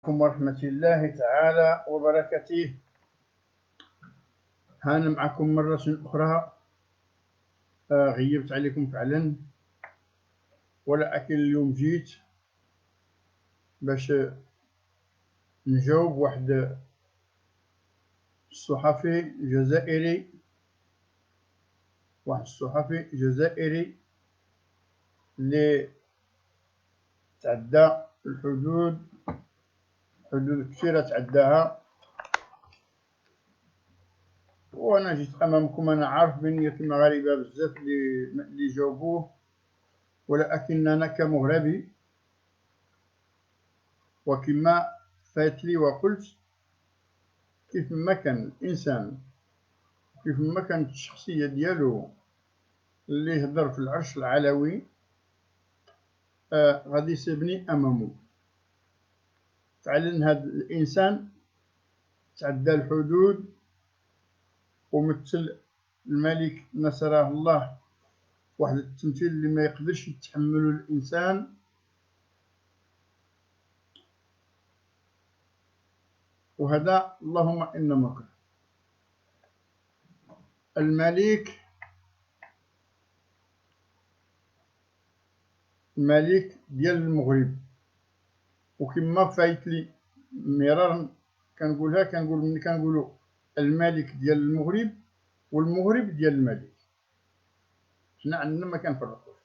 عليكم ورحمة الله تعالى وبركاته. هانا معكم مرة أخرى. غيبت عليكم فعلا، ولكن اليوم جيت باش نجاوب واحد الصحفي جزائري اللي تعدى الحدود، حدود كثيرة تعداها. وانا جيت امامكم، انا عارف بنية المغاربة بزاف اللي جاوبوه، ولكن انا كمغربي وكما فات لي وقلت، كيف ما كان الانسان، كيف ما كانت الشخصية ديالو اللي يهضر في العرش العلوي، غادي يسيبني امامه. فعلا هذا الانسان تعدى الحدود ومثل الملك نصره الله واحد التمثيل اللي ما يقدرش يتحمله الانسان. وهذا اللهم انما كان الملك ديال المغرب. وكما فايت لي مرارا كنقولها، ملي كنقولوا الملك ديال المغرب والمغرب ديال الملك، حنا عندنا ما كنفرقوش.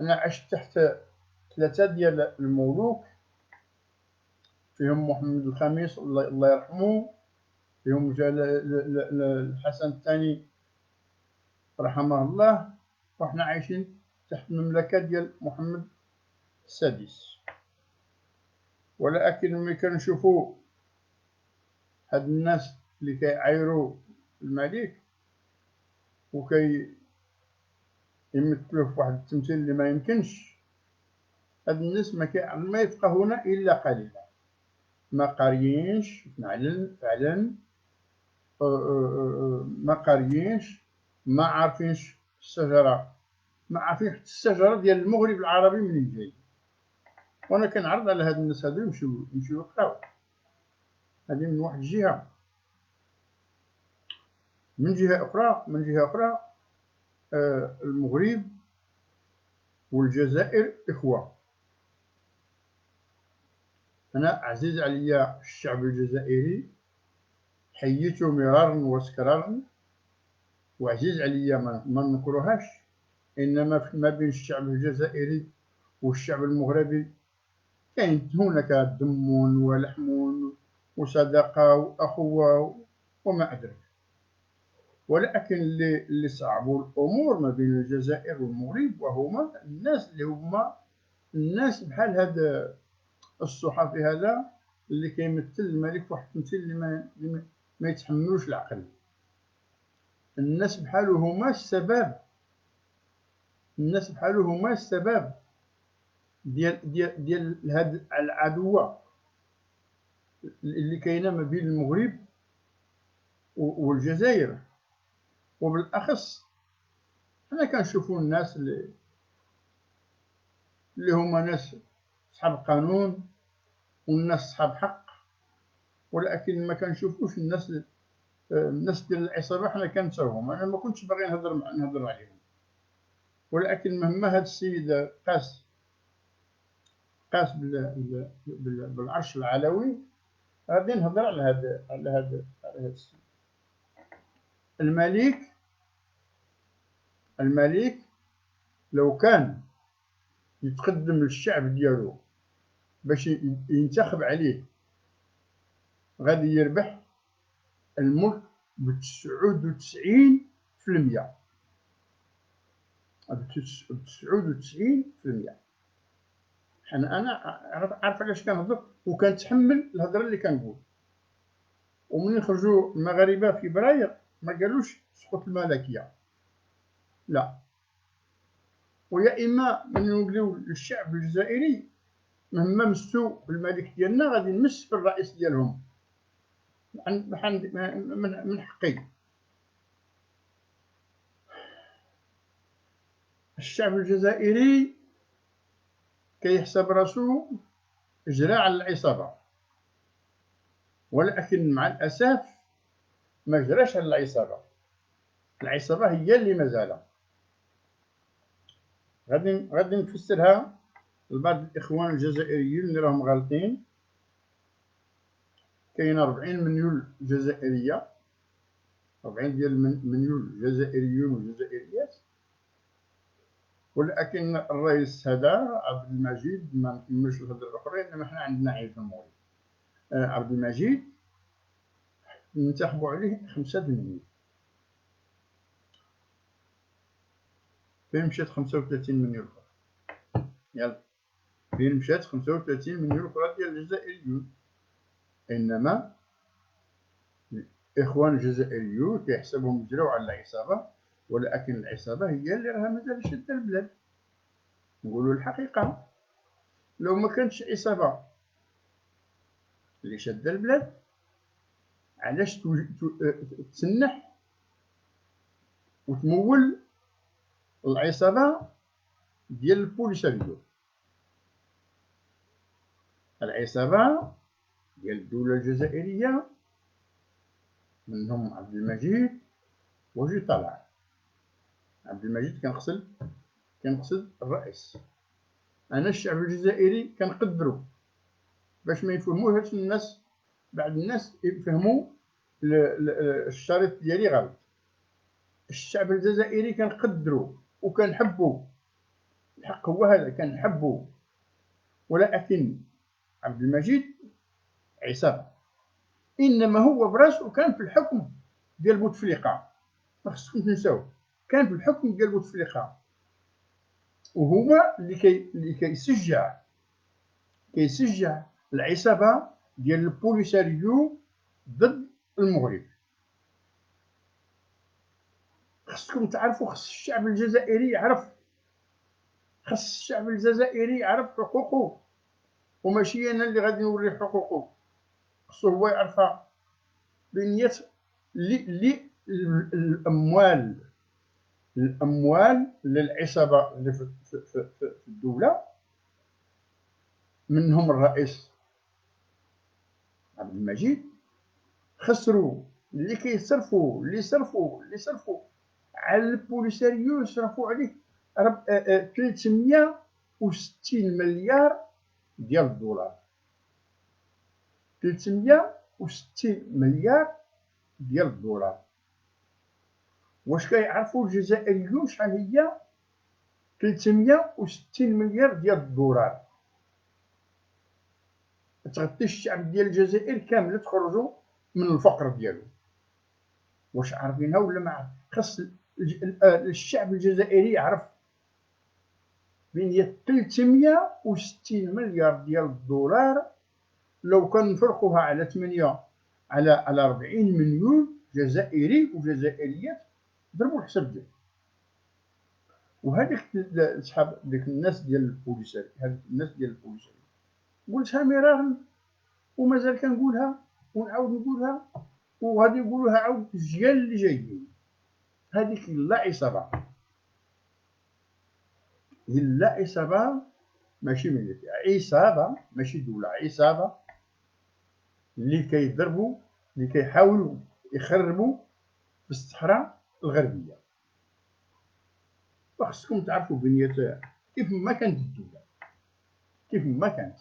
انا عشت تحت ثلاثه ديال الملوك، فيهم محمد الخامس الله يرحمه، فيهم الحسن الثاني رحمه الله، وحنا عايشين تحت المملكه ديال محمد السادس. ولكن ملي كنشوفوا هاد الناس اللي كيعايروا الملك وكي يمثلوه في واحد التمثيل اللي ما يمكنش، هاد الناس ما يفقهون الا قليلا، ما قاريينش فعلا، ما قاريينش، ما عارفينش الشجره، ما عارفين حتى الشجره ديال المغرب العربي منين جاي. وانا كنعرض على هاد الناس هادو يمشيو يقراو. هذه من واحد الجهه. من جهه اخرى المغرب والجزائر اخوه. انا عزيز عليا الشعب الجزائري، حييته مرارا وتكرارا، وعزيز عليا ما نكرهاش. انما ما بين الشعب الجزائري والشعب المغربي كاين هناك دم ولحم وصداقه واخوه وما ادرك. ولكن اللي صعبوا الامور ما بين الجزائر والمغرب، وهما الناس بحال هذا الصحفي هذا اللي كيمثل الملك في واحد التمثيل اللي ما يتحملوش العقل. الناس بحالو هما السبب ديال هاد العدوى اللي كاينه ما بين المغرب والجزائر. وبالاخص حنا كنشوفوا الناس اللي هما ناس صحاب قانون والناس صحاب حق، ولكن ما كنشوفوش الناس ديال العصابه. حنا كنساوهم، انا ما كنتش باغي نهضر عليهم، ولكن مهما هذا السيد قاس بالعرش العلوي، غادي نهضر على هذا السيد. الملك لو كان يتقدم للشعب ديالو باش ينتخب عليه، غادي يربح الملك ب99%. 99%. انا عارف علاش كنهضر وكنتحمل الهضره اللي كنقول. ومن خرجوا المغاربه في فبراير ما قالوش سقوط الملكيه، لا. ويا اما من نقولوا للشعب الجزائري مهما مسوا بالملك ديالنا غادي نمس في الرئيس ديالهم من حقي. الشعب الجزائري كيحسب راسو جرى على العصابة، ولكن مع الأسف ما جراش على العصابة. العصابة هي اللي مازال. غادي نفسرها لبعض الإخوان الجزائريين اللي راهم غالطين. كاين 40 مليون جزائرية، 40 ديال مليون جزائريون وجزائريات، ولكن الرئيس هذا عبد المجيد ما نكملش الهضره الاخرى، انما حنا عندنا عيب في المغرب. عبد المجيد ننتخبوا عليه 5 مليون، فين مشات 35 مليون اخرى؟ يلا، فين مشات 35 مليون اخرى ديال الجزائريون؟ انما الاخوان الجزائريون كيحسبهم جراو على العصابه، ولكن العصابه هي اللي راها مازال شاده البلاد. نقولوا الحقيقه، لو ما كانتش عصابه اللي شاده البلاد، علاش تسنح وتمول العصابه ديال البوليساريو، العصابه ديال الدوله الجزائريه، منهم عبد المجيد وجي طلع. عبد المجيد كنقصد الرئيس. انا الشعب الجزائري كنقدرو، باش ما يفهموهاش الناس، بعض الناس يفهموا الشريط ديالي غلط. الشعب الجزائري كنقدرو وكنحبو، الحق هو هذا، كنحبو، ولكن عبد المجيد عصابه. انما هو براسو كان في الحكم ديال بوتفليقه، ما خصكم تنساو، كان في الحكم ديال بوتفليقه، وهو اللي كيسجع العصابه ديال البوليساريو ضد المغرب. خصكم تعرفوا، خص الشعب الجزائري يعرف، خص الشعب الجزائري يعرف حقوقه، وماشي انا اللي غادي نوري حقوقه، خصو هو يعرفها. بنية الاموال للعصابه اللي في الدوله، منهم الرئيس عبد المجيد، خسروا اللي صرفوا على البوليساريو، صرفوا عليه 360 مليار ديال الدولار. 360 مليار ديال الدولار. واش كيعرفوا الجزائريون شحال هي 360 مليار ديال الدولار؟ تغطي الشعب ديال الجزائر كامل تخرجوا من الفقر ديالو. واش عارفينها ولا ما عارف؟ خاص الشعب الجزائري يعرف بين هي 360 مليار ديال الدولار. لو كان نفرقوها على 8 على 40 مليون جزائري وجزائريات، ضربوا الحساب ديالو. وهذيك صحاب ديك الناس ديال البوليساري، هذيك الناس ديال البوليساري قلتها مرارا ومازال كنقولها ونعاود نقولها، وغادي نقولوها عاود في الجيال اللي جايين. هذيك لا عصابه، لا عصابه، ماشي ملت، عصابه ماشي دوله، عصابه اللي كيضربوا، اللي كيحاولوا يخربوا في الصحراء الغربيه. وخصكم تعرفوا بنية كيف ما كانت الدوله، كيف ما كانت،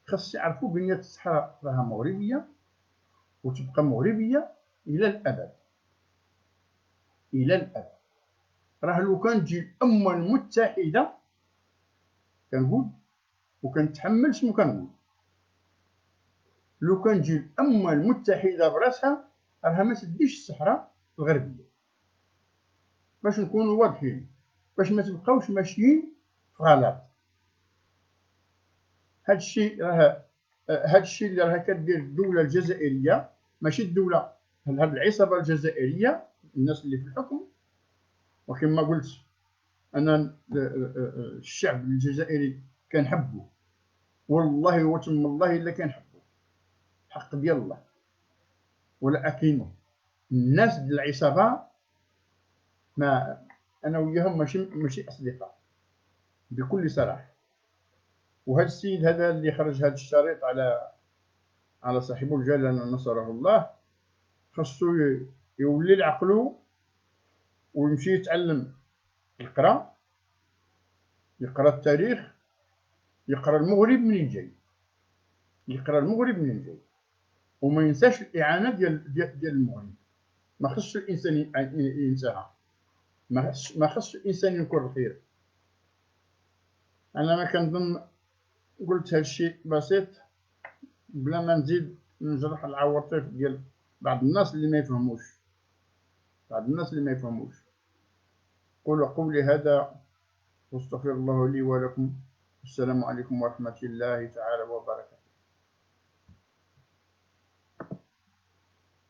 خاص يعرفوا بنية الصحراء راها مغربيه وتبقى مغربيه الى الابد، الى الابد. راه لو كان تجي الامه المتحده، كنقول وكنتحمل شنو كنقول، لو كان تجي الامه المتحده براسها راها ما تديش الصحراء الغربيه. باش نكونوا واضحين، باش ما تبقاوش ماشيين في غلط. هادشي اللي راها كدير الدوله الجزائريه، ماشي الدوله، هاد العصابه الجزائريه، الناس اللي في الحكم. وكما قلت انا، الشعب الجزائري كنحبه، والله وتم الله الا كنحبه، حق ديال الله. ولكن الناس ديال العصابه، ما انا وياهم ماشي اصدقاء، بكل صراحه. وهذا السيد هذا اللي خرج هذا الشريط على صاحبه الجلالة نصره الله، خاصو يولي لعقلو ويمشي يتعلم، يقرا التاريخ، يقرا المغرب منين جاي، وما ينساش الاعانه ديال المغرب. ما خصش الانسان ينساها، ما خصش الانسان ينكر الخير. انا ما كنظن قلت هذا الشيء بسيط بلا ما نزيد نجرح العواطف ديال بعض الناس اللي ما يفهموش. قولوا قولي هذا واستغفر الله لي ولكم. السلام عليكم ورحمة الله تعالى وبركاته.